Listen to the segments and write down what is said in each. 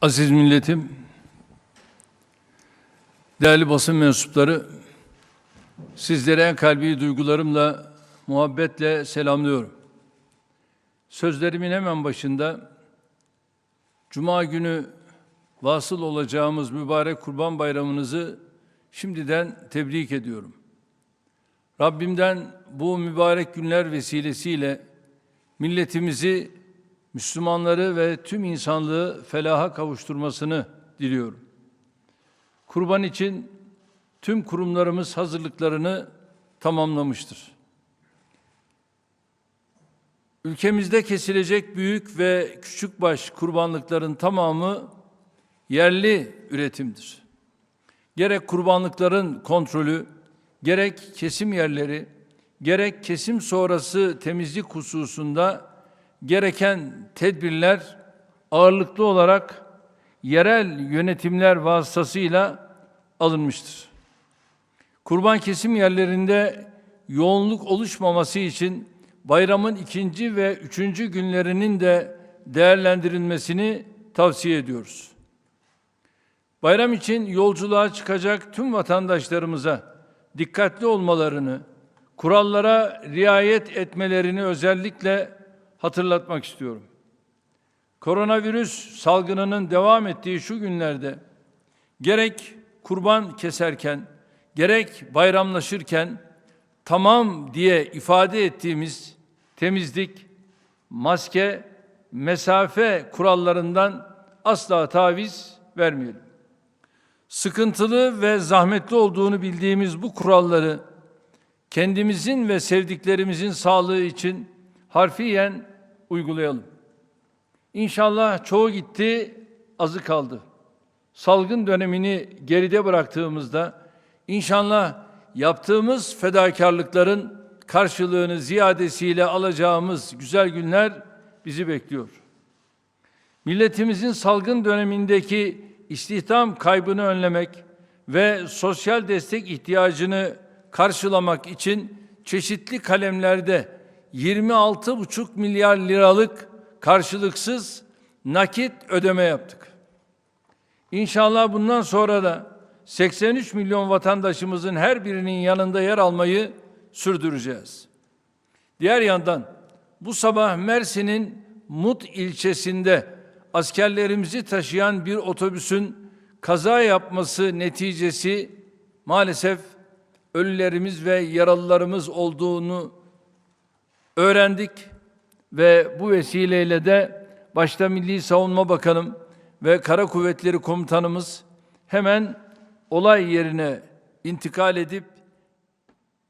Aziz milletim, değerli basın mensupları, sizlere en kalbi duygularımla, muhabbetle selamlıyorum. Sözlerimin hemen başında, Cuma günü vasıl olacağımız mübarek Kurban Bayramınızı şimdiden tebrik ediyorum. Rabbimden bu mübarek günler vesilesiyle milletimizi, Müslümanları ve tüm insanlığı felaha kavuşturmasını diliyorum. Kurban için tüm kurumlarımız hazırlıklarını tamamlamıştır. Ülkemizde kesilecek büyük ve küçükbaş kurbanlıkların tamamı yerli üretimdir. Gerek kurbanlıkların kontrolü, gerek kesim yerleri, gerek kesim sonrası temizlik hususunda gereken tedbirler ağırlıklı olarak yerel yönetimler vasıtasıyla alınmıştır. Kurban kesim yerlerinde yoğunluk oluşmaması için bayramın 2. ve 3. günlerinin de değerlendirilmesini tavsiye ediyoruz. Bayram için yolculuğa çıkacak tüm vatandaşlarımıza dikkatli olmalarını, kurallara riayet etmelerini özellikle hatırlatmak istiyorum. Koronavirüs salgınının devam ettiği şu günlerde gerek kurban keserken, gerek bayramlaşırken tamam diye ifade ettiğimiz temizlik, maske, mesafe kurallarından asla taviz vermeyelim. Sıkıntılı ve zahmetli olduğunu bildiğimiz bu kuralları kendimizin ve sevdiklerimizin sağlığı için harfiyen uygulayalım. İnşallah çoğu gitti, azı kaldı. Salgın dönemini geride bıraktığımızda inşallah yaptığımız fedakarlıkların karşılığını ziyadesiyle alacağımız güzel günler bizi bekliyor. Milletimizin salgın dönemindeki istihdam kaybını önlemek ve sosyal destek ihtiyacını karşılamak için çeşitli kalemlerde 26,5 milyar liralık karşılıksız nakit ödeme yaptık. İnşallah bundan sonra da 83 milyon vatandaşımızın her birinin yanında yer almayı sürdüreceğiz. Diğer yandan bu sabah Mersin'in Mut ilçesinde askerlerimizi taşıyan bir otobüsün kaza yapması neticesi maalesef ölülerimiz ve yaralılarımız olduğunu öğrendik ve bu vesileyle de başta Milli Savunma Bakanım ve Kara Kuvvetleri Komutanımız hemen olay yerine intikal edip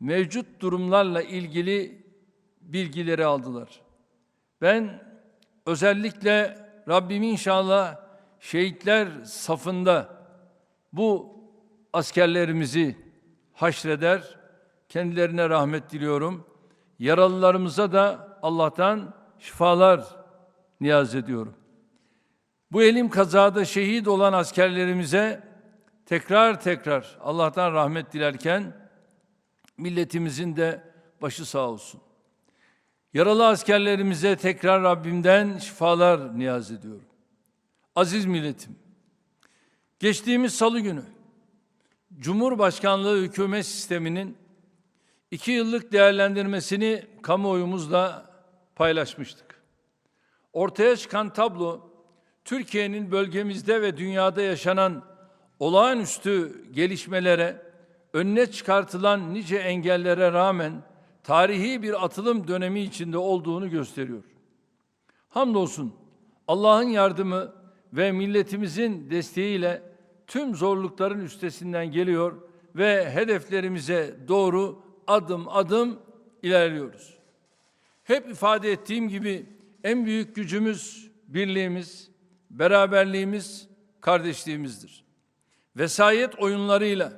mevcut durumlarla ilgili bilgileri aldılar. Ben özellikle Rabbim inşallah şehitler safında bu askerlerimizi haşreder, kendilerine rahmet diliyorum. Yaralılarımıza da Allah'tan şifalar niyaz ediyorum. Bu elim kazada şehit olan askerlerimize tekrar Allah'tan rahmet dilerken milletimizin de başı sağ olsun. Yaralı askerlerimize tekrar Rabbimden şifalar niyaz ediyorum. Aziz milletim, geçtiğimiz salı günü Cumhurbaşkanlığı hükümet sisteminin 2 yıllık değerlendirmesini kamuoyumuzla paylaşmıştık. Ortaya çıkan tablo, Türkiye'nin bölgemizde ve dünyada yaşanan olağanüstü gelişmelere, önüne çıkartılan nice engellere rağmen tarihi bir atılım dönemi içinde olduğunu gösteriyor. Hamdolsun Allah'ın yardımı ve milletimizin desteğiyle tüm zorlukların üstesinden geliyor ve hedeflerimize doğru adım adım ilerliyoruz. Hep ifade ettiğim gibi en büyük gücümüz birliğimiz, beraberliğimiz, kardeşliğimizdir. Vesayet oyunlarıyla,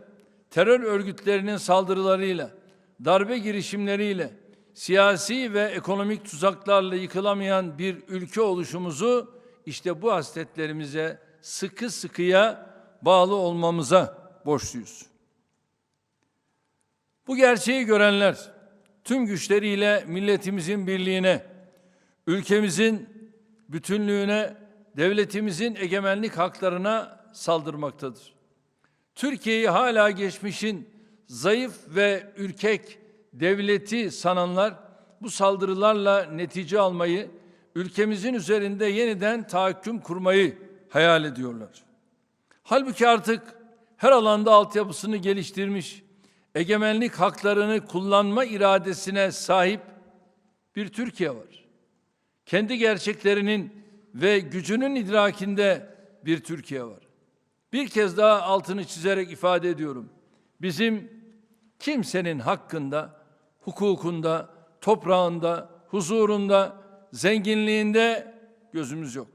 terör örgütlerinin saldırılarıyla, darbe girişimleriyle, siyasi ve ekonomik tuzaklarla yıkılamayan bir ülke oluşumuzu işte bu hasletlerimize sıkı sıkıya bağlı olmamıza borçluyuz. Bu gerçeği görenler tüm güçleriyle milletimizin birliğine, ülkemizin bütünlüğüne devletimizin egemenlik haklarına saldırmaktadır. Türkiye'yi hala geçmişin zayıf ve ürkek devleti sananlar bu saldırılarla netice almayı, ülkemizin üzerinde yeniden tahakküm kurmayı hayal ediyorlar. Halbuki artık her alanda altyapısını geliştirmiş, egemenlik haklarını kullanma iradesine sahip bir Türkiye var. Kendi gerçeklerinin ve gücünün idrakinde bir Türkiye var. Bir kez daha altını çizerek ifade ediyorum. Bizim kimsenin hakkında, hukukunda, toprağında, huzurunda, zenginliğinde gözümüz yok.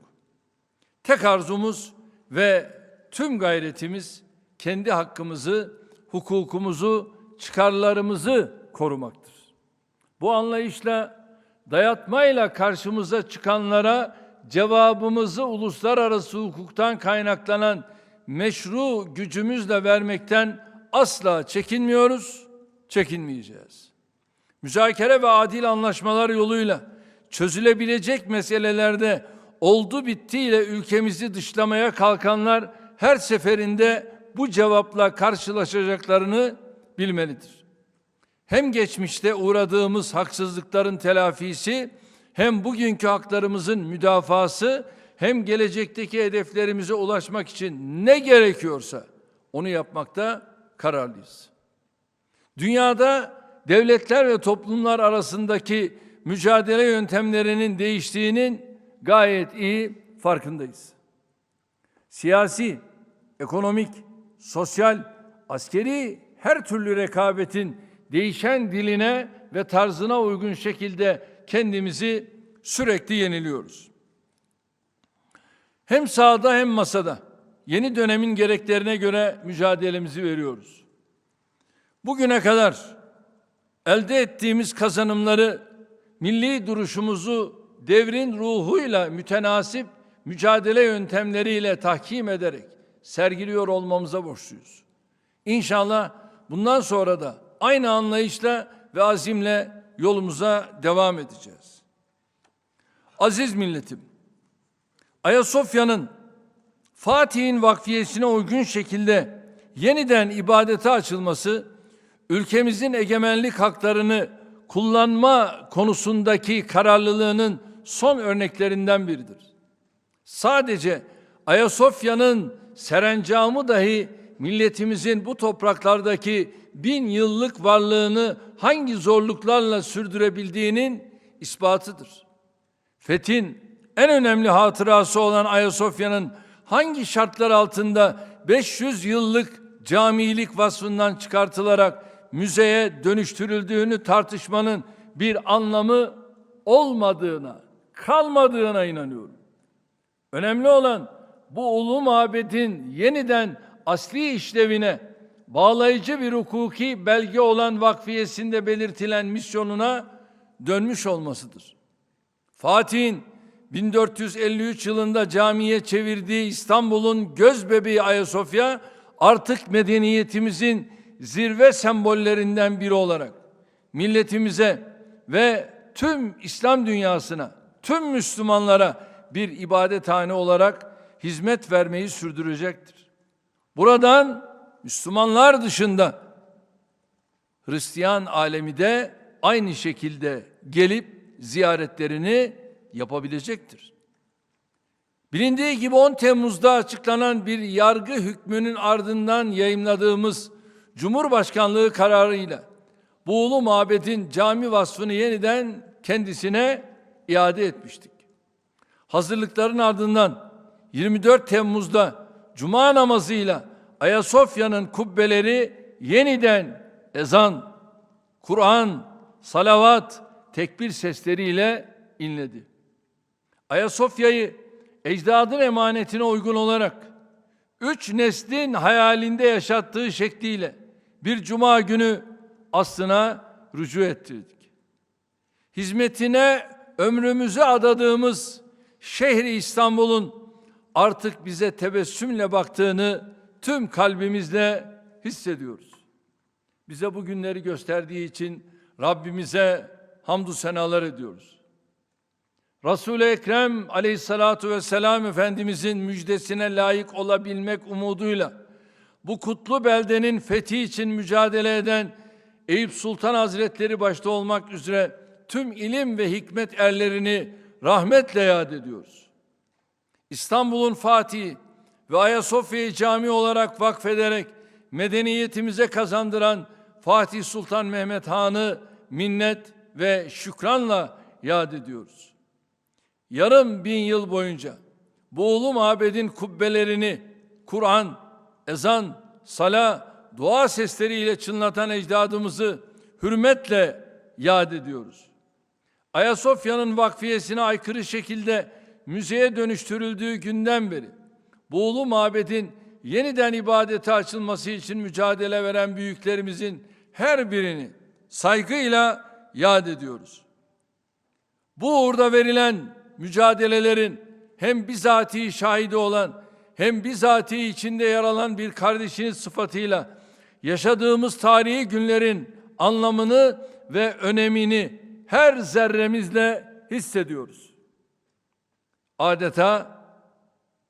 Tek arzumuz ve tüm gayretimiz kendi hakkımızı, hukukumuzu, çıkarlarımızı korumaktır. Bu anlayışla, dayatmayla karşımıza çıkanlara cevabımızı uluslararası hukuktan kaynaklanan meşru gücümüzle vermekten asla çekinmiyoruz, çekinmeyeceğiz. Müzakere ve adil anlaşmalar yoluyla çözülebilecek meselelerde oldu bittiyle ülkemizi dışlamaya kalkanlar her seferinde bu cevapla karşılaşacaklarını bilmelidir. Hem geçmişte uğradığımız haksızlıkların telafisi, hem bugünkü haklarımızın müdafası, hem gelecekteki hedeflerimize ulaşmak için ne gerekiyorsa onu yapmakta kararlıyız. Dünyada devletler ve toplumlar arasındaki mücadele yöntemlerinin değiştiğinin gayet iyi farkındayız. Siyasi, ekonomik, sosyal, askeri her türlü rekabetin değişen diline ve tarzına uygun şekilde kendimizi sürekli yeniliyoruz. Hem sahada hem masada yeni dönemin gereklerine göre mücadelemizi veriyoruz. Bugüne kadar elde ettiğimiz kazanımları, milli duruşumuzu devrin ruhuyla mütenasip mücadele yöntemleriyle tahkim ederek sergiliyor olmamıza borçluyuz. İnşallah bundan sonra da aynı anlayışla ve azimle yolumuza devam edeceğiz. Aziz milletim, Ayasofya'nın Fatih'in vakfiyesine uygun şekilde yeniden ibadete açılması, ülkemizin egemenlik haklarını kullanma konusundaki kararlılığının son örneklerinden biridir. Sadece Ayasofya'nın serencamı dahi milletimizin bu topraklardaki 1000 yıllık varlığını hangi zorluklarla sürdürebildiğinin ispatıdır. Fethin en önemli hatırası olan Ayasofya'nın hangi şartlar altında 500 yıllık camilik vasfından çıkartılarak müzeye dönüştürüldüğünü tartışmanın bir anlamı olmadığına, kalmadığına inanıyorum. Önemli olan bu ulu mabedin yeniden asli işlevine, bağlayıcı bir hukuki belge olan vakfiyesinde belirtilen misyonuna dönmüş olmasıdır. Fatih'in 1453 yılında camiye çevirdiği İstanbul'un gözbebeği Ayasofya artık medeniyetimizin zirve sembollerinden biri olarak milletimize ve tüm İslam dünyasına, tüm Müslümanlara bir ibadethane olarak hizmet vermeyi sürdürecektir. Buradan Müslümanlar dışında Hristiyan alemi de aynı şekilde gelip ziyaretlerini yapabilecektir. Bilindiği gibi 10 Temmuz'da açıklanan bir yargı hükmünün ardından yayımladığımız Cumhurbaşkanlığı kararıyla bu ulu mabedin cami vasfını yeniden kendisine iade etmiştik. Hazırlıkların ardından 24 Temmuz'da Cuma namazıyla Ayasofya'nın kubbeleri yeniden ezan, Kur'an, salavat, tekbir sesleriyle inledi. Ayasofya'yı ecdadın emanetine uygun olarak 3 neslin hayalinde yaşattığı şekliyle bir cuma günü aslına rücu ettirdik. Hizmetine ömrümüzü adadığımız şehri İstanbul'un artık bize tebessümle baktığını tüm kalbimizle hissediyoruz. Bize bu günleri gösterdiği için Rabbimize hamdü senalar ediyoruz. Resul-i Ekrem aleyhissalatu vesselam Efendimizin müjdesine layık olabilmek umuduyla bu kutlu beldenin fethi için mücadele eden Eyüp Sultan Hazretleri başta olmak üzere tüm ilim ve hikmet erlerini rahmetle yad ediyoruz. İstanbul'un Fatihi ve Ayasofya'yı cami olarak vakfederek medeniyetimize kazandıran Fatih Sultan Mehmet Han'ı minnet ve şükranla yad ediyoruz. Yarım bin yıl boyunca bu ulu mabedin kubbelerini Kur'an, ezan, sala, dua sesleriyle çınlatan ecdadımızı hürmetle yad ediyoruz. Ayasofya'nın vakfiyesine aykırı şekilde müzeye dönüştürüldüğü günden beri bu ulu mabedin yeniden ibadete açılması için mücadele veren büyüklerimizin her birini saygıyla yad ediyoruz. Bu uğurda verilen mücadelelerin hem bizatihi şahidi olan hem bizatihi içinde yer alan bir kardeşiniz sıfatıyla yaşadığımız tarihi günlerin anlamını ve önemini her zerremizle hissediyoruz. Adeta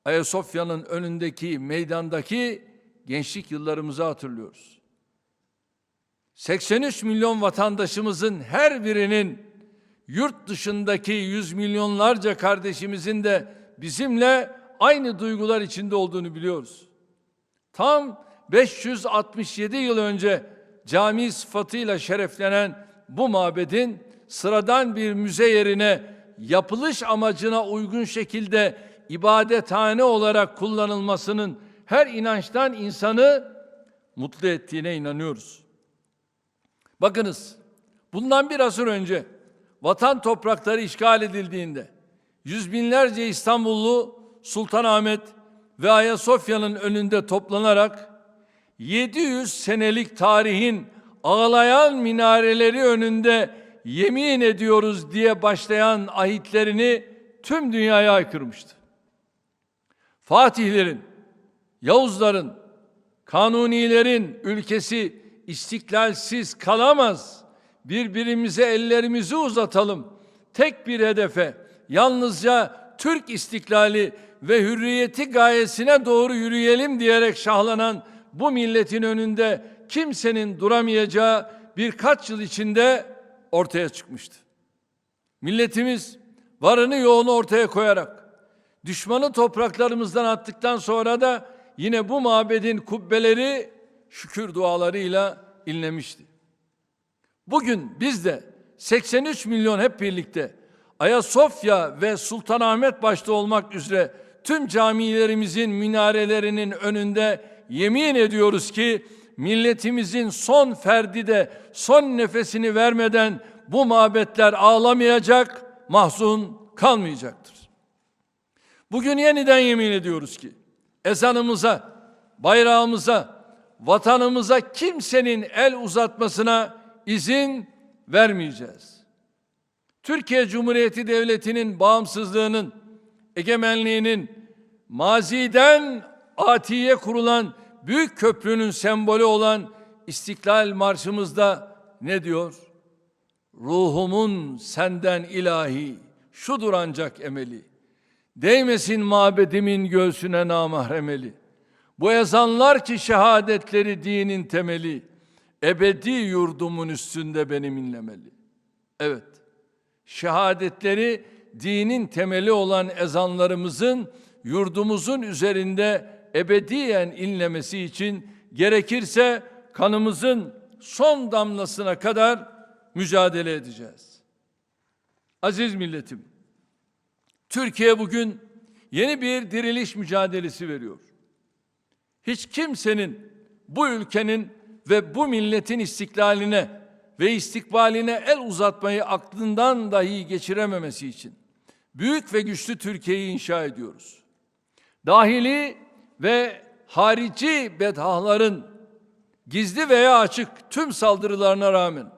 Ayasofya'nın önündeki meydandaki gençlik yıllarımızı hatırlıyoruz. 83 milyon vatandaşımızın her birinin yurt dışındaki yüz milyonlarca kardeşimizin de bizimle aynı duygular içinde olduğunu biliyoruz. Tam 567 yıl önce cami sıfatıyla şereflenen bu mabedin sıradan bir müze yerine yapılış amacına uygun şekilde ibadethane olarak kullanılmasının her inançtan insanı mutlu ettiğine inanıyoruz. Bakınız, bundan bir asır önce vatan toprakları işgal edildiğinde yüz binlerce İstanbullu Sultanahmet ve Ayasofya'nın önünde toplanarak 700 senelik tarihin ağlayan minareleri önünde yemin ediyoruz diye başlayan ahitlerini tüm dünyaya haykırmıştı. Fatihlerin, Yavuzların, Kanunilerin ülkesi istiklalsiz kalamaz. Birbirimize ellerimizi uzatalım. Tek bir hedefe, yalnızca Türk istiklali ve hürriyeti gayesine doğru yürüyelim diyerek şahlanan bu milletin önünde kimsenin duramayacağı birkaç yıl içinde ortaya çıkmıştı. Milletimiz varını yoğunu ortaya koyarak düşmanı topraklarımızdan attıktan sonra da yine bu mabedin kubbeleri şükür dualarıyla inlemişti. Bugün biz de 83 milyon hep birlikte Ayasofya ve Sultanahmet başta olmak üzere tüm camilerimizin minarelerinin önünde yemin ediyoruz ki milletimizin son ferdi de son nefesini vermeden bu mabetler ağlamayacak, mahzun kalmayacaktır. Bugün yeniden yemin ediyoruz ki ezanımıza, bayrağımıza, vatanımıza kimsenin el uzatmasına izin vermeyeceğiz. Türkiye Cumhuriyeti Devleti'nin bağımsızlığının, egemenliğinin maziden atiye kurulan büyük köprünün sembolü olan İstiklal Marşımızda ne diyor? Ruhumun senden ilahi, şudur ancak emeli. Değmesin mabedimin göğsüne namahremeli. Bu ezanlar ki şehadetleri dinin temeli. Ebedi yurdumun üstünde benim inlemeli. Evet, şehadetleri dinin temeli olan ezanlarımızın yurdumuzun üzerinde ebediyen inlemesi için gerekirse kanımızın son damlasına kadar mücadele edeceğiz. Aziz milletim, Türkiye bugün yeni bir diriliş mücadelesi veriyor. Hiç kimsenin bu ülkenin ve bu milletin istiklaline ve istikbaline el uzatmayı aklından dahi geçirememesi için büyük ve güçlü Türkiye'yi inşa ediyoruz. Dahili ve harici bedhahların gizli veya açık tüm saldırılarına rağmen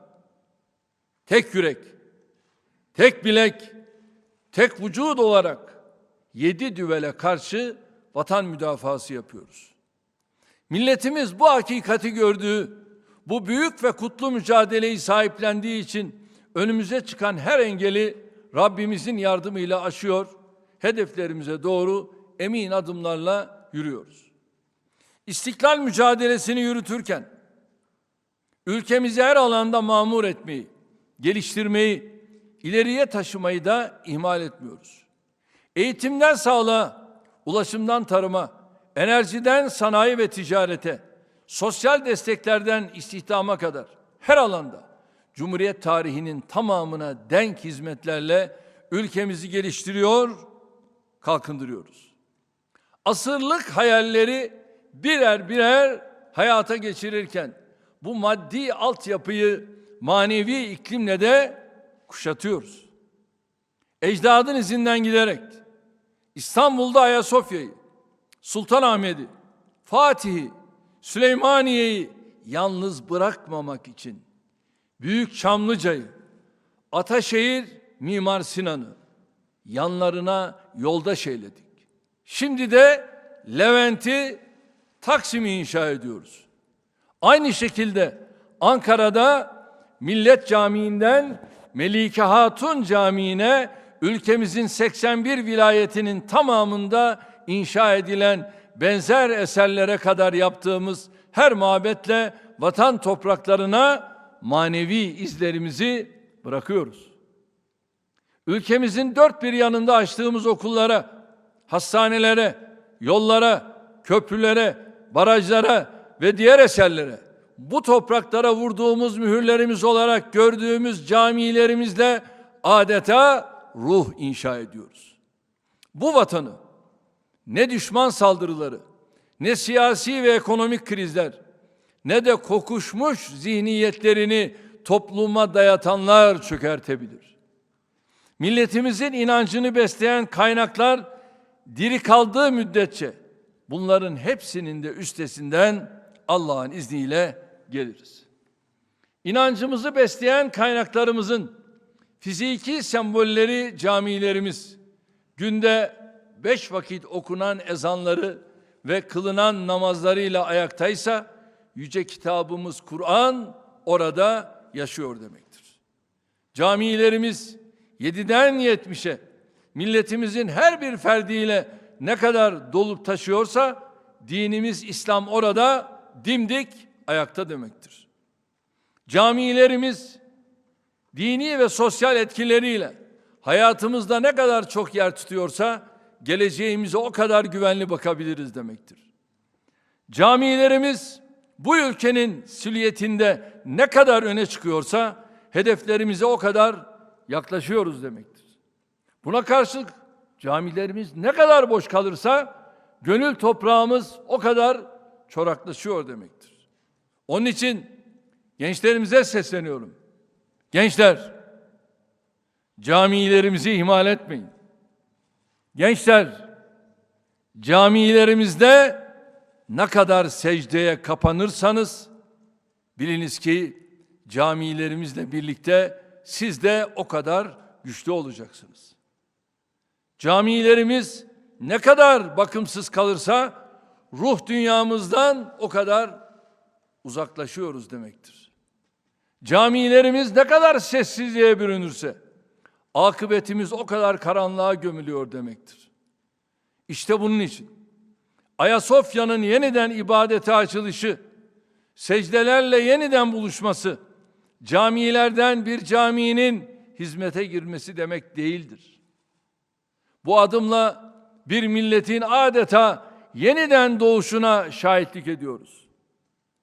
tek yürek, tek bilek, tek vücut olarak 7 düvele karşı vatan müdafası yapıyoruz. Milletimiz bu hakikati gördüğü, bu büyük ve kutlu mücadeleyi sahiplendiği için önümüze çıkan her engeli Rabbimizin yardımıyla aşıyor, hedeflerimize doğru emin adımlarla yürüyoruz. İstiklal mücadelesini yürütürken ülkemizi her alanda mamur etmeyi, geliştirmeyi, ileriye taşımayı da ihmal etmiyoruz. Eğitimden sağlığa, ulaşımdan tarıma, enerjiden sanayi ve ticarete, sosyal desteklerden istihdama kadar her alanda Cumhuriyet tarihinin tamamına denk hizmetlerle ülkemizi geliştiriyor, kalkındırıyoruz. Asırlık hayalleri birer birer hayata geçirirken bu maddi altyapıyı manevi iklimle de kuşatıyoruz. Ecdadın izinden giderek İstanbul'da Ayasofya'yı, Sultanahmet'i, Fatih'i, Süleymaniye'yi yalnız bırakmamak için Büyük Çamlıca'yı, Ataşehir, Mimar Sinan'ı yanlarına yoldaş eyledik. Şimdi de Levent'i, Taksim'i inşa ediyoruz. Aynı şekilde Ankara'da Millet Camii'nden Melike Hatun Camii'ne ülkemizin 81 vilayetinin tamamında inşa edilen benzer eserlere kadar yaptığımız her mabetle vatan topraklarına manevi izlerimizi bırakıyoruz. Ülkemizin dört bir yanında açtığımız okullara, hastanelere, yollara, köprülere, barajlara ve diğer eserlere, bu topraklara vurduğumuz mühürlerimiz olarak gördüğümüz camilerimizle adeta ruh inşa ediyoruz. Bu vatanı ne düşman saldırıları, ne siyasi ve ekonomik krizler, ne de kokuşmuş zihniyetlerini topluma dayatanlar çökertebilir. Milletimizin inancını besleyen kaynaklar diri kaldığı müddetçe bunların hepsinin de üstesinden Allah'ın izniyle geliriz. İnancımızı besleyen kaynaklarımızın fiziki sembolleri camilerimiz, günde 5 vakit okunan ezanları ve kılınan namazlarıyla ayaktaysa, yüce kitabımız Kur'an orada yaşıyor demektir. Camilerimiz 7'den 70'e milletimizin her bir ferdiyle ne kadar dolup taşıyorsa, dinimiz İslam orada dimdik ayakta demektir. Camilerimiz dini ve sosyal etkileriyle hayatımızda ne kadar çok yer tutuyorsa, geleceğimize o kadar güvenli bakabiliriz demektir. Camilerimiz bu ülkenin silüetinde ne kadar öne çıkıyorsa, hedeflerimize o kadar yaklaşıyoruz demektir. Buna karşılık camilerimiz ne kadar boş kalırsa, gönül toprağımız o kadar çoraklaşıyor demektir. Onun için gençlerimize sesleniyorum. Gençler, camilerimizi ihmal etmeyin. Gençler, camilerimizde ne kadar secdeye kapanırsanız, biliniz ki camilerimizle birlikte siz de o kadar güçlü olacaksınız. Camilerimiz ne kadar bakımsız kalırsa, ruh dünyamızdan o kadar uzaklaşıyoruz demektir. Camilerimiz ne kadar sessizliğe bürünürse, akıbetimiz o kadar karanlığa gömülüyor demektir. İşte bunun için Ayasofya'nın yeniden ibadete açılışı, secdelerle yeniden buluşması, camilerden bir caminin hizmete girmesi demek değildir. Bu adımla bir milletin adeta yeniden doğuşuna şahitlik ediyoruz.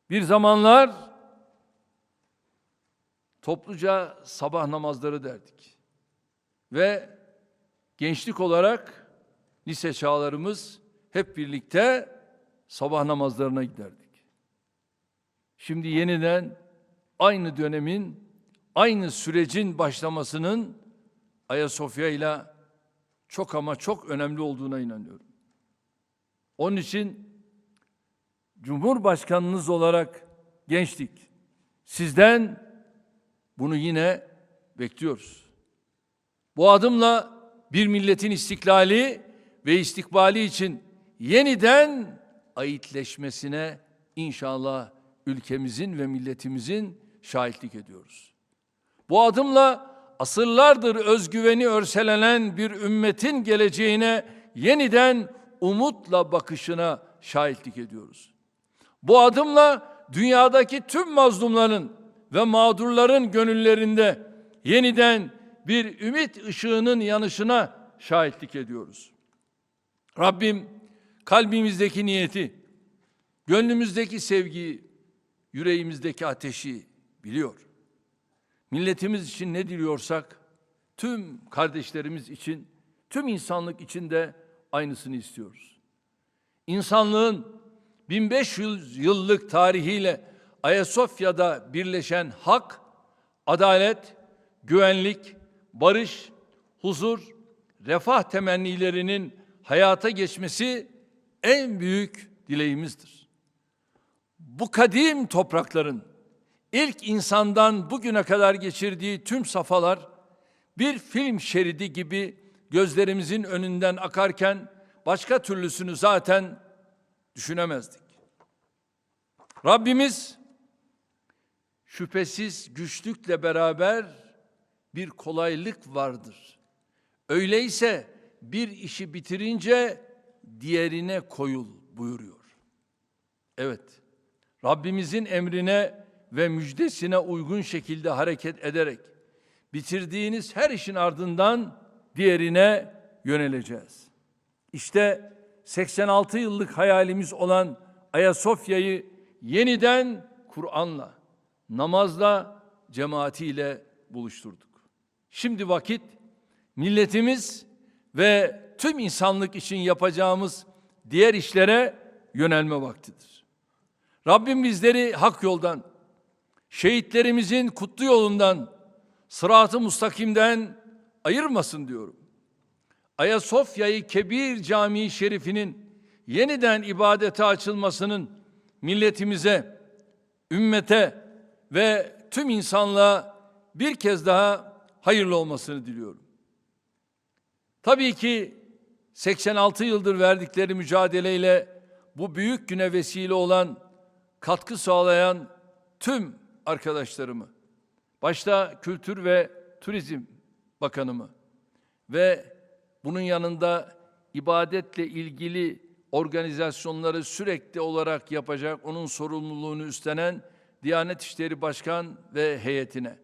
Bir zamanlar topluca sabah namazları derdik. Ve gençlik olarak lise çağlarımız hep birlikte sabah namazlarına giderdik. Şimdi yeniden aynı dönemin, aynı sürecin başlamasının Ayasofya ile çok ama çok önemli olduğuna inanıyorum. Onun için Cumhurbaşkanınız olarak gençlik, sizden bunu yine bekliyoruz. Bu adımla bir milletin istiklali ve istikbali için yeniden aitleşmesine inşallah ülkemizin ve milletimizin şahitlik ediyoruz. Bu adımla asırlardır özgüveni örselenen bir ümmetin geleceğine yeniden umutla bakışına şahitlik ediyoruz. Bu adımla dünyadaki tüm mazlumların ve mağdurların gönüllerinde yeniden bir ümit ışığının yanışına şahitlik ediyoruz. Rabbim kalbimizdeki niyeti, gönlümüzdeki sevgiyi, yüreğimizdeki ateşi biliyor. Milletimiz için ne diliyorsak, tüm kardeşlerimiz için, tüm insanlık için de aynısını istiyoruz. İnsanlığın 1500 yıllık tarihiyle Ayasofya'da birleşen hak, adalet, güvenlik, barış, huzur, refah temennilerinin hayata geçmesi en büyük dileğimizdir. Bu kadim toprakların ilk insandan bugüne kadar geçirdiği tüm safhalar bir film şeridi gibi gözlerimizin önünden akarken başka türlüsünü zaten düşünemezdik. Rabbimiz şüphesiz güçlükle beraber bir kolaylık vardır. Öyleyse bir işi bitirince diğerine koyul buyuruyor. Evet, Rabbimizin emrine ve müjdesine uygun şekilde hareket ederek bitirdiğiniz her işin ardından diğerine yöneleceğiz. İşte 86 yıllık hayalimiz olan Ayasofya'yı yeniden Kur'an'la, namazla, cemaatiyle buluşturduk. Şimdi vakit milletimiz ve tüm insanlık için yapacağımız diğer işlere yönelme vaktidir. Rabbim bizleri hak yoldan, şehitlerimizin kutlu yolundan, sırat-ı mustakimden ayırmasın diyorum. Ayasofya-i Kebir Camii Şerifinin yeniden ibadete açılmasının milletimize, ümmete ve tüm insanlığa bir kez daha hayırlı olmasını diliyorum. Tabii ki 86 yıldır verdikleri mücadeleyle bu büyük güne vesile olan, katkı sağlayan tüm arkadaşlarımı, başta Kültür ve Turizm Bakanımı ve bunun yanında ibadetle ilgili organizasyonları sürekli olarak yapacak, onun sorumluluğunu üstlenen Diyanet İşleri Başkan ve heyetine.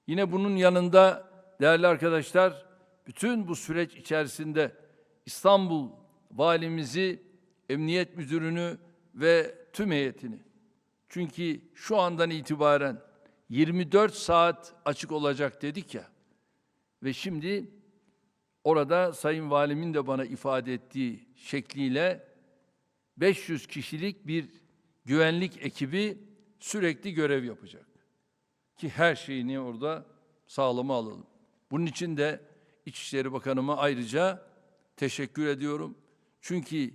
Yine bunun yanında değerli arkadaşlar, bütün bu süreç içerisinde İstanbul Valimizi, Emniyet Müdürünü ve tüm heyetini. Çünkü şu andan itibaren 24 saat açık olacak dedik ya. Ve şimdi orada Sayın Valimin de bana ifade ettiği şekliyle 500 kişilik bir güvenlik ekibi sürekli görev yapacak. Ki her şeyini orada sağlama alalım. Bunun için de İçişleri Bakanıma ayrıca teşekkür ediyorum. Çünkü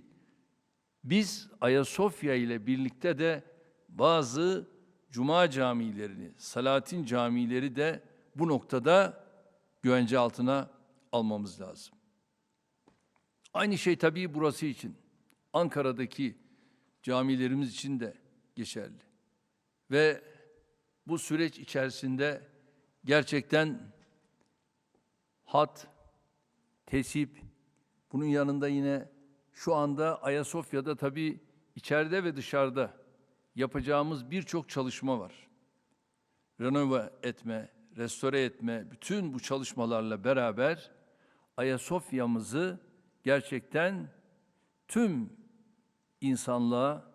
biz Ayasofya ile birlikte de bazı cuma camilerini, Salatin camileri de bu noktada güvence altına almamız lazım. Aynı şey tabii burası için, Ankara'daki camilerimiz için de geçerli. Ve bu süreç içerisinde gerçekten hat, tesip, bunun yanında yine şu anda Ayasofya'da tabii içeride ve dışarıda yapacağımız birçok çalışma var. Renove etme, restore etme, bütün bu çalışmalarla beraber Ayasofya'mızı gerçekten tüm insanlığa,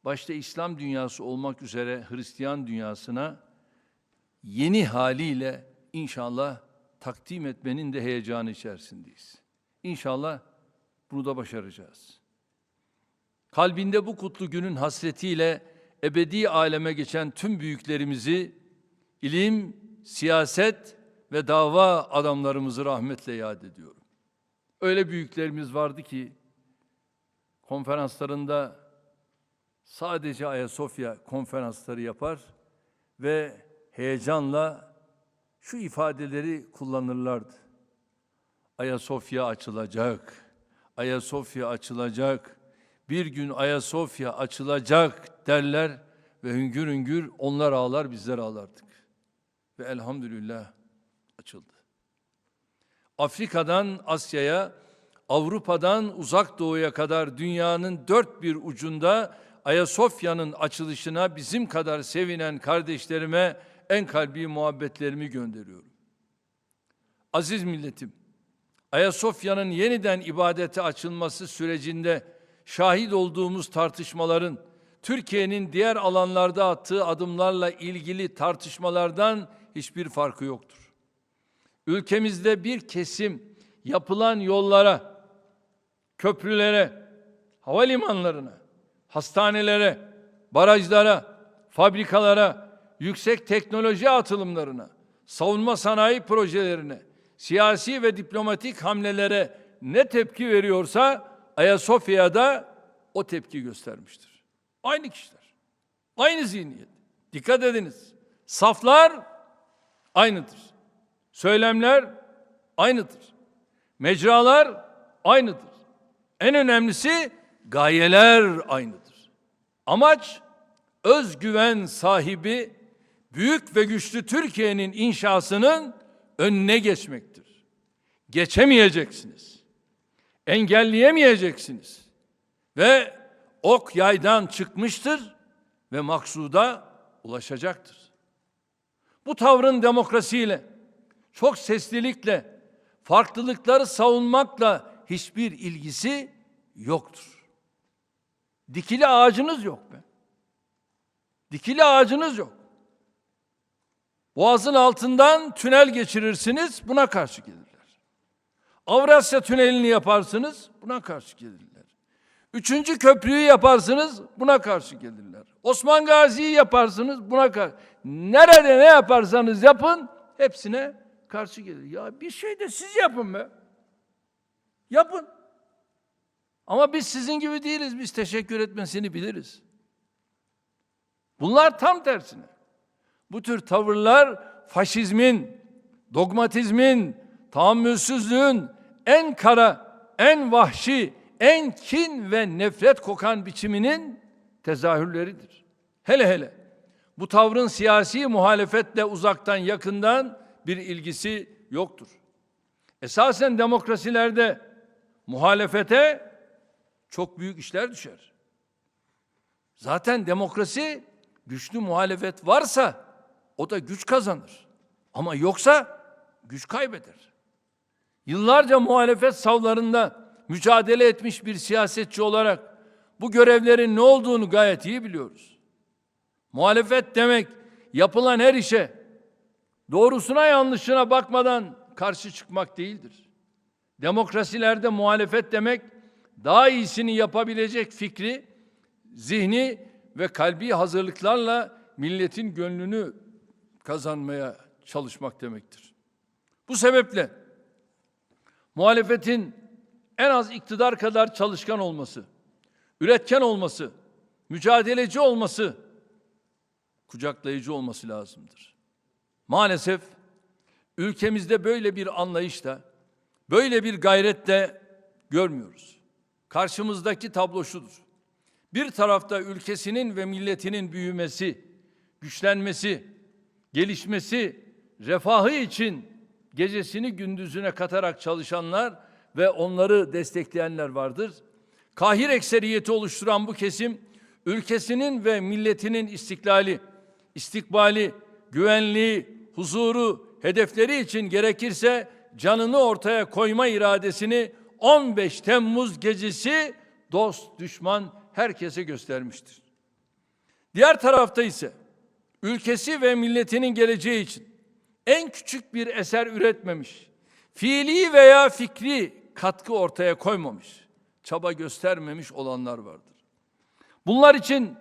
başta İslam dünyası olmak üzere Hristiyan dünyasına yeni haliyle inşallah takdim etmenin de heyecanı içerisindeyiz. İnşallah bunu da başaracağız. Kalbinde bu kutlu günün hasretiyle ebedi aleme geçen tüm büyüklerimizi, ilim, siyaset ve dava adamlarımızı rahmetle yad ediyorum. Öyle büyüklerimiz vardı ki konferanslarında sadece Ayasofya konferansları yapar ve heyecanla şu ifadeleri kullanırlardı. Ayasofya açılacak, Ayasofya açılacak, bir gün Ayasofya açılacak derler ve hüngür hüngür onlar ağlar, bizler ağlardık. Ve elhamdülillah açıldı. Afrika'dan Asya'ya, Avrupa'dan Uzak Doğu'ya kadar dünyanın dört bir ucunda Ayasofya'nın açılışına bizim kadar sevinen kardeşlerime en kalbi muhabbetlerimi gönderiyorum. Aziz milletim, Ayasofya'nın yeniden ibadete açılması sürecinde şahit olduğumuz tartışmaların Türkiye'nin diğer alanlarda attığı adımlarla ilgili tartışmalardan hiçbir farkı yoktur. Ülkemizde bir kesim yapılan yollara, köprülere, havalimanlarına, hastanelere, barajlara, fabrikalara, yüksek teknoloji atılımlarına, savunma sanayi projelerine, siyasi ve diplomatik hamlelere ne tepki veriyorsa Ayasofya'da o tepki göstermiştir. Aynı kişiler, aynı zihniyet. Dikkat ediniz. Saflar aynıdır. Söylemler aynıdır. Mecralar aynıdır. En önemlisi gayeler aynıdır. Amaç özgüven sahibi büyük ve güçlü Türkiye'nin inşasının önüne geçmektir. Geçemeyeceksiniz. Engelleyemeyeceksiniz. Ve ok yaydan çıkmıştır ve maksuda ulaşacaktır. Bu tavrın demokrasiyle, çok seslilikle, farklılıkları savunmakla hiçbir ilgisi yoktur. Dikili ağacınız yok be. Dikili ağacınız yok. Boğazın altından tünel geçirirsiniz, buna karşı gelirler. Avrasya Tüneli'ni yaparsınız, buna karşı gelirler. 3. köprüyü yaparsınız, buna karşı gelirler. Osman Gazi'yi yaparsınız, buna karşı. Nerede ne yaparsanız yapın, hepsine karşı gelir. Ya bir şey de siz yapın be. Yapın. Ama biz sizin gibi değiliz, biz teşekkür etmesini biliriz. Bunlar tam tersine. Bu tür tavırlar faşizmin, dogmatizmin, tahammülsüzlüğün en kara, en vahşi, en kin ve nefret kokan biçiminin tezahürleridir. Hele hele bu tavrın siyasi muhalefetle uzaktan yakından bir ilgisi yoktur. Esasen demokrasilerde muhalefete çok büyük işler düşer. Zaten demokrasi güçlü muhalefet varsa o da güç kazanır. Ama yoksa güç kaybeder. Yıllarca muhalefet savlarında mücadele etmiş bir siyasetçi olarak bu görevlerin ne olduğunu gayet iyi biliyoruz. Muhalefet demek yapılan her işe doğrusuna yanlışına bakmadan karşı çıkmak değildir. Demokrasilerde muhalefet demek daha iyisini yapabilecek fikri, zihni ve kalbi hazırlıklarla milletin gönlünü kazanmaya çalışmak demektir. Bu sebeple muhalefetin en az iktidar kadar çalışkan olması, üretken olması, mücadeleci olması, kucaklayıcı olması lazımdır. Maalesef ülkemizde böyle bir anlayışla, böyle bir gayretle görmüyoruz. Karşımızdaki tablo şudur. Bir tarafta ülkesinin ve milletinin büyümesi, güçlenmesi, gelişmesi, refahı için gecesini gündüzüne katarak çalışanlar ve onları destekleyenler vardır. Kahir ekseriyeti oluşturan bu kesim, ülkesinin ve milletinin istiklali, istikbali, güvenliği, huzuru, hedefleri için gerekirse canını ortaya koyma iradesini 15 Temmuz gecesi dost, düşman herkese göstermiştir. Diğer tarafta ise ülkesi ve milletinin geleceği için en küçük bir eser üretmemiş, fiili veya fikri katkı ortaya koymamış, çaba göstermemiş olanlar vardır. Bunlar için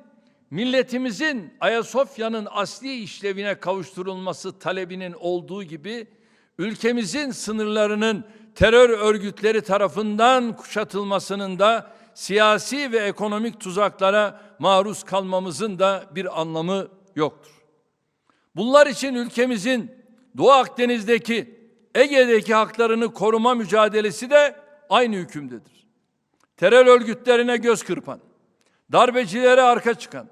milletimizin Ayasofya'nın asli işlevine kavuşturulması talebinin olduğu gibi ülkemizin sınırlarının terör örgütleri tarafından kuşatılmasının da siyasi ve ekonomik tuzaklara maruz kalmamızın da bir anlamı yoktur. Bunlar için ülkemizin Doğu Akdeniz'deki, Ege'deki haklarını koruma mücadelesi de aynı hükümdedir. Terör örgütlerine göz kırpan, darbecilere arka çıkan,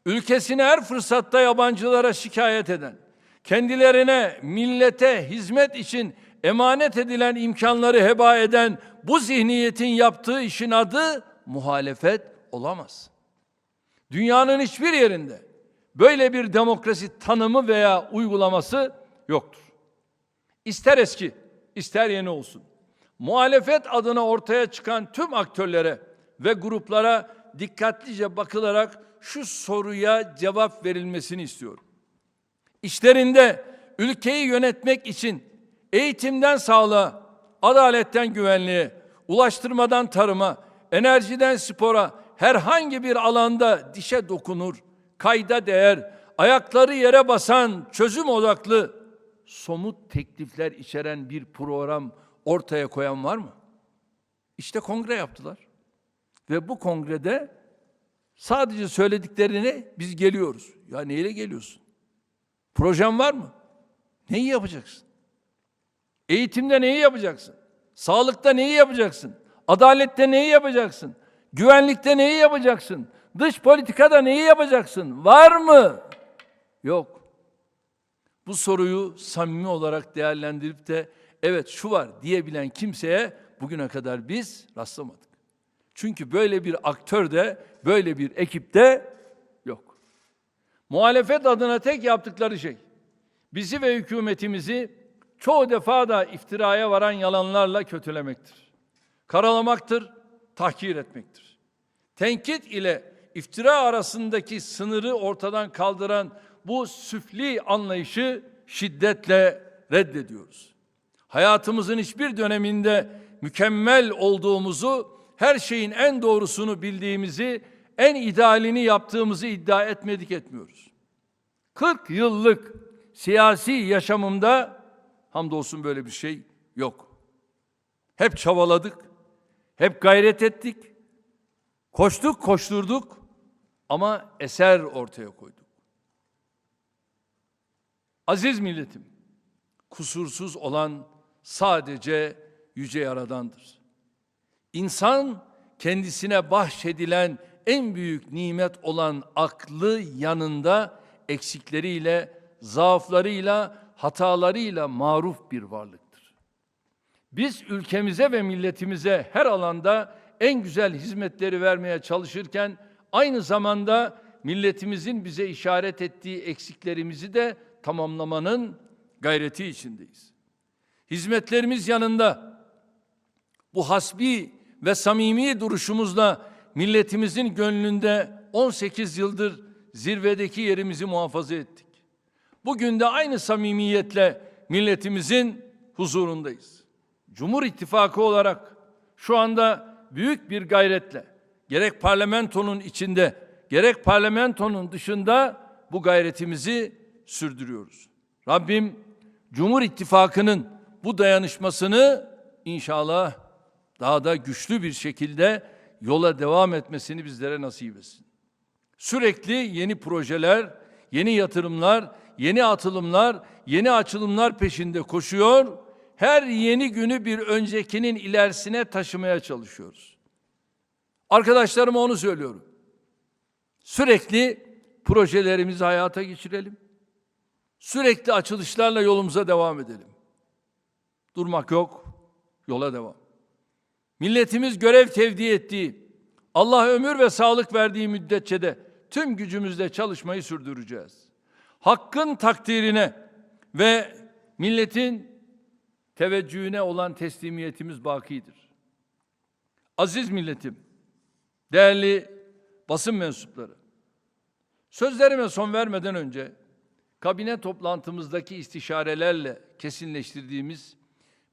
ülkesini her fırsatta yabancılara şikayet eden, kendilerine, millete hizmet için emanet edilen imkanları heba eden bu zihniyetin yaptığı işin adı muhalefet olamaz. Dünyanın hiçbir yerinde böyle bir demokrasi tanımı veya uygulaması yoktur. İster eski, ister yeni olsun. Muhalefet adına ortaya çıkan tüm aktörlere ve gruplara dikkatlice bakılarak şu soruya cevap verilmesini istiyorum. İşlerinde ülkeyi yönetmek için eğitimden sağlığa, adaletten güvenliğe, ulaştırmadan tarıma, enerjiden spora herhangi bir alanda dişe dokunur, kayda değer, ayakları yere basan, çözüm odaklı, somut teklifler içeren bir program ortaya koyan var mı? İşte kongre yaptılar. Ve bu kongrede sadece söylediklerini biz geliyoruz. Ya neyle geliyorsun? Projen var mı? Neyi yapacaksın? Eğitimde neyi yapacaksın? Sağlıkta neyi yapacaksın? Adalette neyi yapacaksın? Güvenlikte neyi yapacaksın? Dış politikada neyi yapacaksın? Var mı? Yok. Bu soruyu samimi olarak değerlendirip de evet şu var diyebilen kimseye bugüne kadar biz rastlamadık. Çünkü böyle bir aktör de, böyle bir ekip de yok. Muhalefet adına tek yaptıkları şey, bizi ve hükümetimizi çoğu defa da iftiraya varan yalanlarla kötülemektir. Karalamaktır, tahkir etmektir. Tenkit ile iftira arasındaki sınırı ortadan kaldıran bu süfli anlayışı şiddetle reddediyoruz. Hayatımızın hiçbir döneminde mükemmel olduğumuzu, her şeyin en doğrusunu bildiğimizi, en idealini yaptığımızı iddia etmedik, etmiyoruz. 40 yıllık siyasi yaşamımda hamdolsun böyle bir şey yok. Hep çabaladık, hep gayret ettik, koştuk, koşturduk ama eser ortaya koyduk. Aziz milletim, kusursuz olan sadece Yüce Yaradan'dır. İnsan kendisine bahşedilen en büyük nimet olan aklı yanında eksikleriyle, zaaflarıyla, hatalarıyla maruf bir varlıktır. Biz ülkemize ve milletimize her alanda en güzel hizmetleri vermeye çalışırken aynı zamanda milletimizin bize işaret ettiği eksiklerimizi de tamamlamanın gayreti içindeyiz. Hizmetlerimiz yanında bu hasbi ve samimi duruşumuzla milletimizin gönlünde 18 yıldır zirvedeki yerimizi muhafaza ettik. Bugün de aynı samimiyetle milletimizin huzurundayız. Cumhur İttifakı olarak şu anda büyük bir gayretle gerek parlamentonun içinde gerek parlamentonun dışında bu gayretimizi sürdürüyoruz. Rabbim Cumhur İttifakı'nın bu dayanışmasını inşallah daha da güçlü bir şekilde yola devam etmesini bizlere nasip etsin. Sürekli yeni projeler, yeni yatırımlar, yeni atılımlar, yeni açılımlar peşinde koşuyor. Her yeni günü bir öncekinin ilerisine taşımaya çalışıyoruz. Arkadaşlarıma onu söylüyorum. Sürekli projelerimizi hayata geçirelim. Sürekli açılışlarla yolumuza devam edelim. Durmak yok, yola devam. Milletimiz görev tevdi ettiği, Allah ömür ve sağlık verdiği müddetçe de tüm gücümüzle çalışmayı sürdüreceğiz. Hakkın takdirine ve milletin teveccühüne olan teslimiyetimiz bakidir. Aziz milletim, değerli basın mensupları, sözlerime son vermeden önce kabine toplantımızdaki istişarelerle kesinleştirdiğimiz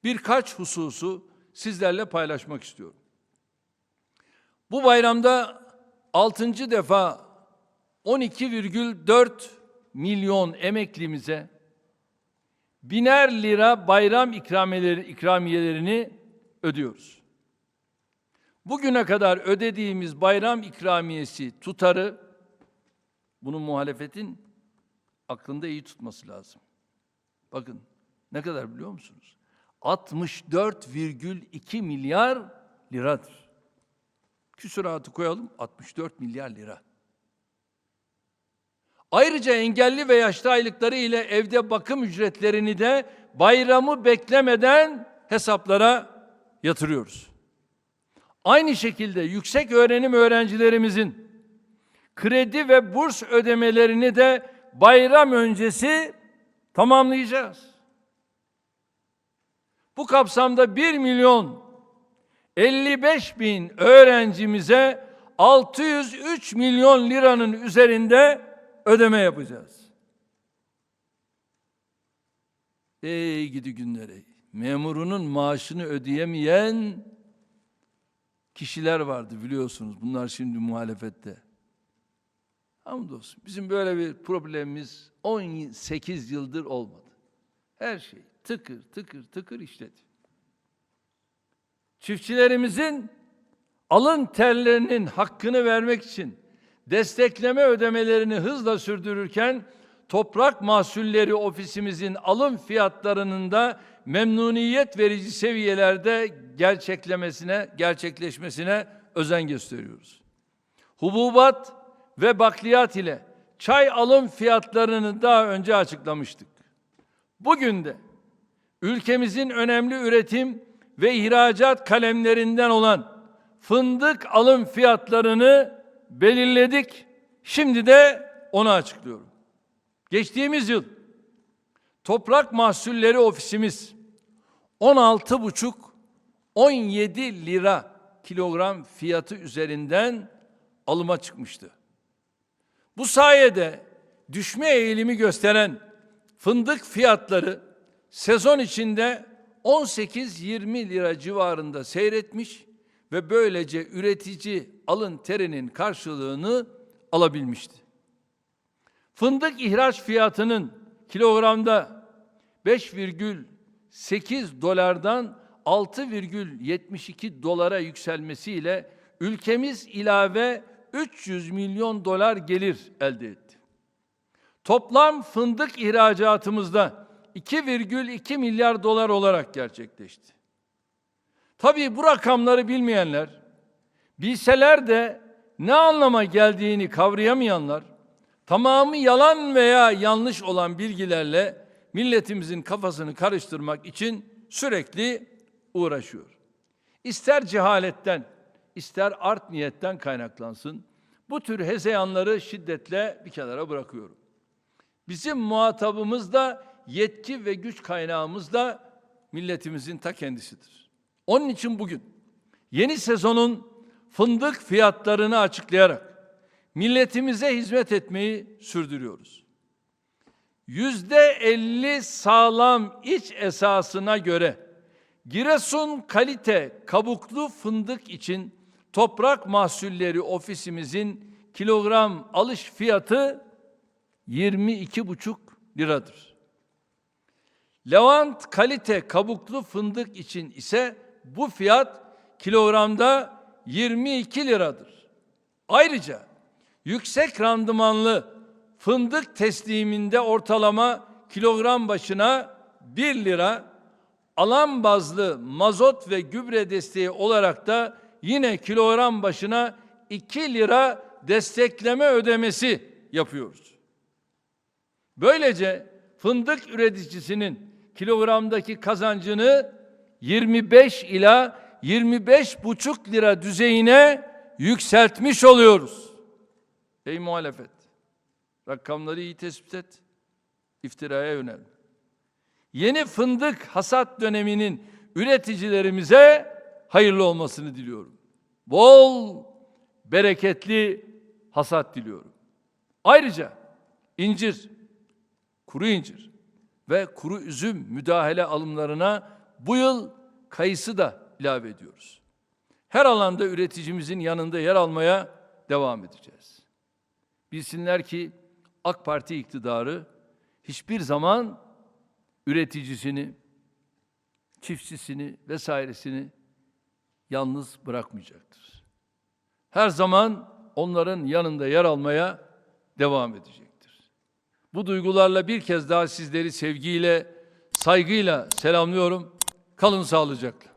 birkaç hususu sizlerle paylaşmak istiyorum. Bu bayramda 6. defa 12,4 milyon emeklimize biner lira bayram ikramiyelerini ödüyoruz. Bugüne kadar ödediğimiz bayram ikramiyesi tutarı, bunu muhalefetin aklında iyi tutması lazım. Bakın ne kadar biliyor musunuz? 64,2 milyar liradır. Küsuratı koyalım, 64 milyar lira. Ayrıca engelli ve yaşlı aylıkları ile evde bakım ücretlerini de bayramı beklemeden hesaplara yatırıyoruz. Aynı şekilde yüksek öğrenim öğrencilerimizin kredi ve burs ödemelerini de bayram öncesi tamamlayacağız. Bu kapsamda 1.055.000 öğrencimize 603 milyon liranın üzerinde ödeme yapacağız. Ey gidi günlere. Memurunun maaşını ödeyemeyen kişiler vardı biliyorsunuz. Bunlar şimdi muhalefette. Hamdolsun. Bizim böyle bir problemimiz 18 yıldır olmadı. Her şey tıkır tıkır tıkır işledi. Çiftçilerimizin alın terlerinin hakkını vermek için destekleme ödemelerini hızla sürdürürken Toprak Mahsulleri Ofisimizin alım fiyatlarının da memnuniyet verici seviyelerde gerçekleşmesine özen gösteriyoruz. Hububat ve bakliyat ile çay alım fiyatlarını daha önce açıklamıştık. Bugün de ülkemizin önemli üretim ve ihracat kalemlerinden olan fındık alım fiyatlarını belirledik. Şimdi de onu açıklıyorum. Geçtiğimiz yıl Toprak Mahsulleri Ofisimiz 16,5-17 lira kilogram fiyatı üzerinden alıma çıkmıştı. Bu sayede düşme eğilimi gösteren fındık fiyatları sezon içinde 18-20 lira civarında seyretmiş ve böylece üretici alın terinin karşılığını alabilmişti. Fındık ihraç fiyatının kilogramda 5,8 dolardan 6,72 dolara yükselmesiyle ülkemiz ilave 300 milyon dolar gelir elde etti. Toplam fındık ihracatımızda 2,2 milyar dolar olarak gerçekleşti. Tabii bu rakamları bilmeyenler, bilseler de ne anlama geldiğini kavrayamayanlar, tamamı yalan veya yanlış olan bilgilerle milletimizin kafasını karıştırmak için sürekli uğraşıyor. İster cehaletten, ister art niyetten kaynaklansın, bu tür hezeyanları şiddetle bir kenara bırakıyorum. Bizim muhatabımız da yetki ve güç kaynağımız da milletimizin ta kendisidir. Onun için bugün yeni sezonun fındık fiyatlarını açıklayarak milletimize hizmet etmeyi sürdürüyoruz. %50 sağlam iç esasına göre Giresun kalite kabuklu fındık için Toprak Mahsulleri Ofisimizin kilogram alış fiyatı 22,5 liradır. Levant kalite kabuklu fındık için ise bu fiyat kilogramda 22 liradır. Ayrıca yüksek randımanlı fındık tesliminde ortalama kilogram başına 1 lira, alan bazlı mazot ve gübre desteği olarak da yine kilogram başına 2 lira destekleme ödemesi yapıyoruz. Böylece fındık üreticisinin kilogramdaki kazancını 25 ila 25,5 lira düzeyine yükseltmiş oluyoruz. Ey muhalefet, rakamları iyi tespit et, iftiraya yönelme. Yeni fındık hasat döneminin üreticilerimize hayırlı olmasını diliyorum. Bol, bereketli hasat diliyorum. Ayrıca incir, kuru incir ve kuru üzüm müdahale alımlarına bu yıl kayısı da ilave ediyoruz. Her alanda üreticimizin yanında yer almaya devam edeceğiz. Bilsinler ki AK Parti iktidarı hiçbir zaman üreticisini, çiftçisini vesairesini yalnız bırakmayacaktır. Her zaman onların yanında yer almaya devam edecektir. Bu duygularla bir kez daha sizleri sevgiyle, saygıyla selamlıyorum. Kalın sağlıcakla.